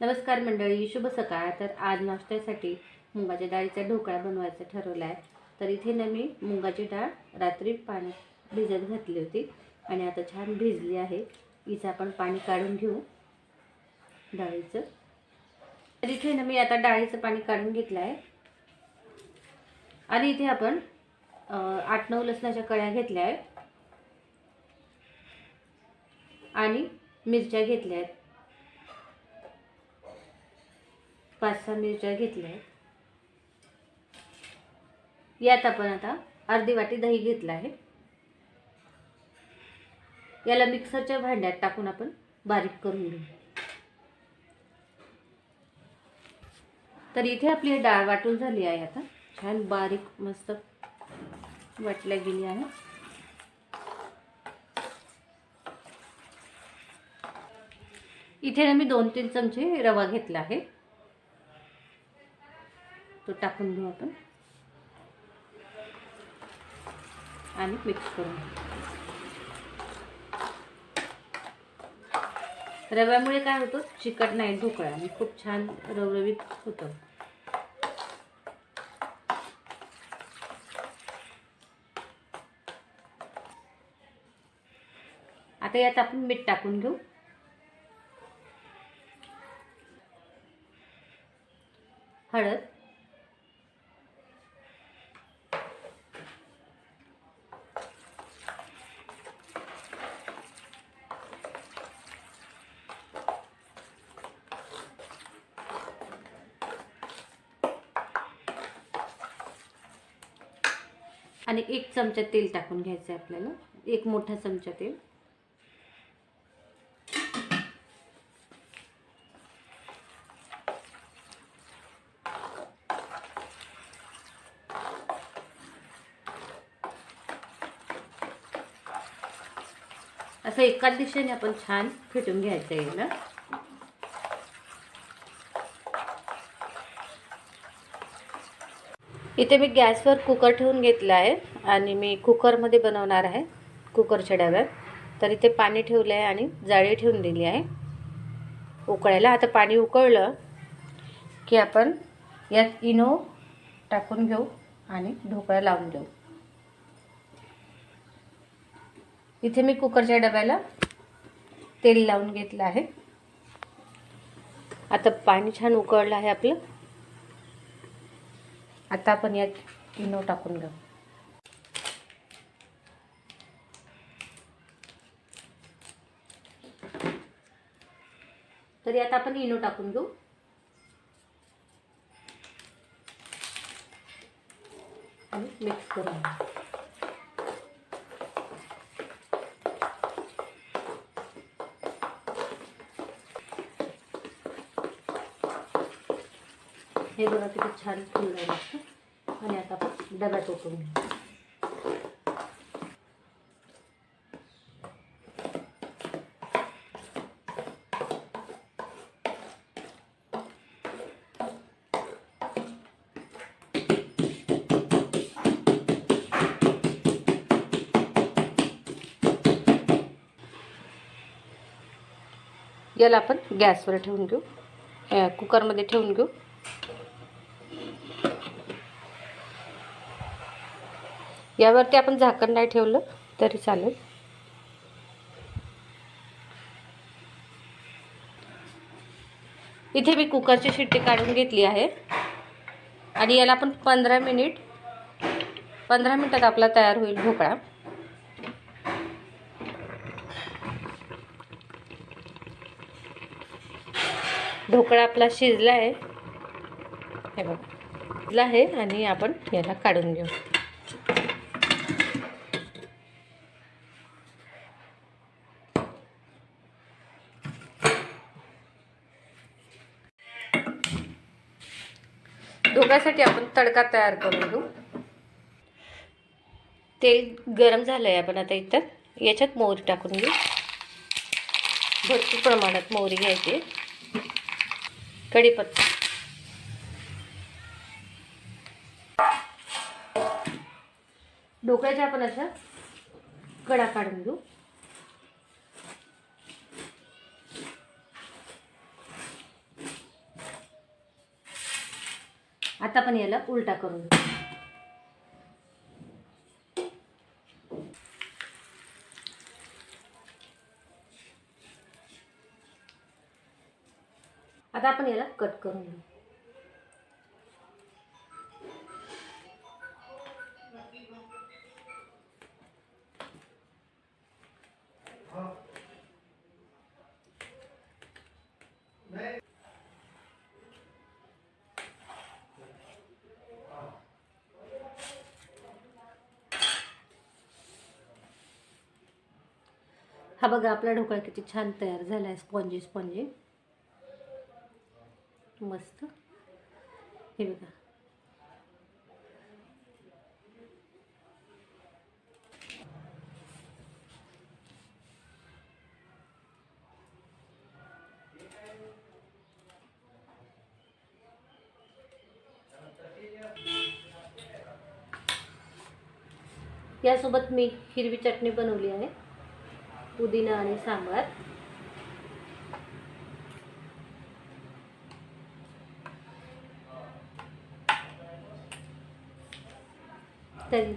नमस्कार मंडळी, शुभ सकाळ। तर आज नाश्त्यासाठी मुगाच्या डाळीचा ढोकळा बनवायचा ठरवला आहे। तर इथे ना मी मुगाची डाळ रात्री पाण्यात भिजत घातली होती आणि आता छान भिजली आहे। हिचं आपण पाणी काढून घेऊ डाळीचं। तर इथे ना मी आता डाळीचं पाणी काढून घेतलं आहे आणि इथे आपण 8-9 लसणाच्या कळ्या घेतल्या आहेत आणि मिरच्या घेतल्या आहेत, 5-6 मिरच्या घेतल्या आहेत। यात आपण आता अर्धी वाटी दही घेतलं आहे। याला मिक्सरच्या भांड्यात टाकून आपण बारीक करून घेऊ। तर इथे आपली डाळ वाटून झाली आहे, आता छान बारीक मस्त वाटल्या गेली आहे। इथे ना मी 2-3 चमचे रवा घेतला आहे, तो टाकून घेऊ आपण आणि मिक्स करून घेऊ। रव्यामुळे काय होतं, चिकट नाही ढोकळा आणि खूप छान रवरवीत होतो। आता यात आपण मीठ टाकून घेऊ। हळद, आणि 1 चमचा तेल टाकून घ्यायचं आहे आपल्याला, 1 मोठा चमचा तेल। असं एकाच दिशेने आपण छान फेटून घ्यायचं आहे ना। इथे मी गॅसवर कुकर ठेवून घेतला आहे आणि मी कुकरमध्ये बनवणार आहे, कुकरच्या डब्यात। तर इथे पाणी ठेवलं आहे आणि जाळी ठेवून दिली आहे उकळायला। आता पाणी उकळलं की आपण यात इनो टाकून घेऊ आणि ढोकळा लावून देऊ। इथे मी कुकरच्या डब्याला तेल लावून घेतलं आहे। आता पाणी छान उकळलं आहे आपलं। आता आपण यात इनो टाकून घेऊ। तर यात आपण इनो टाकून घेऊ आणि मिक्स करून घेऊ। हे बघा किती छान फुललं आहे आणि आता आपण डब्यात ओतून घेऊ। याला आपण गॅसवर ठेवून घेऊ, कुकरमध्ये ठेवून घेऊ। यावरती आपण झाकण नाही ठेवलं तरी चालेल। इथे मी कुकरची शिट्टी काढून घेतली आहे आणि याला आपण 15 मिनिटात आपला तयार होईल ढोकळा। ढोकळा आपला शिजला आहे, हे बघा शिजला आहे आणि आपण याला काढून घेऊ। ढोकळ्यासाठी आपण तडका तयार करून घेऊ। तेल गरम झालं आहे, आपण आता इथं याच्यात मोहरी टाकून घेऊ। भरपूर प्रमाणात मोहरी घ्यायची, कढीपत्ता, ढोकळ्याच्या आपण अशा कडा काढून घेऊ। आता आपण याला उलटा करून घेऊ. आता आपण याला कट करून घेऊ. हा बघा आपला ढोकळा किती छान तयार झाला आहे, स्पॉन्जी स्पॉन्जी मस्त. हे बघा यासोबत मी हिरवी चटणी बनवली आहे, पुदिना आणि सांबार. तर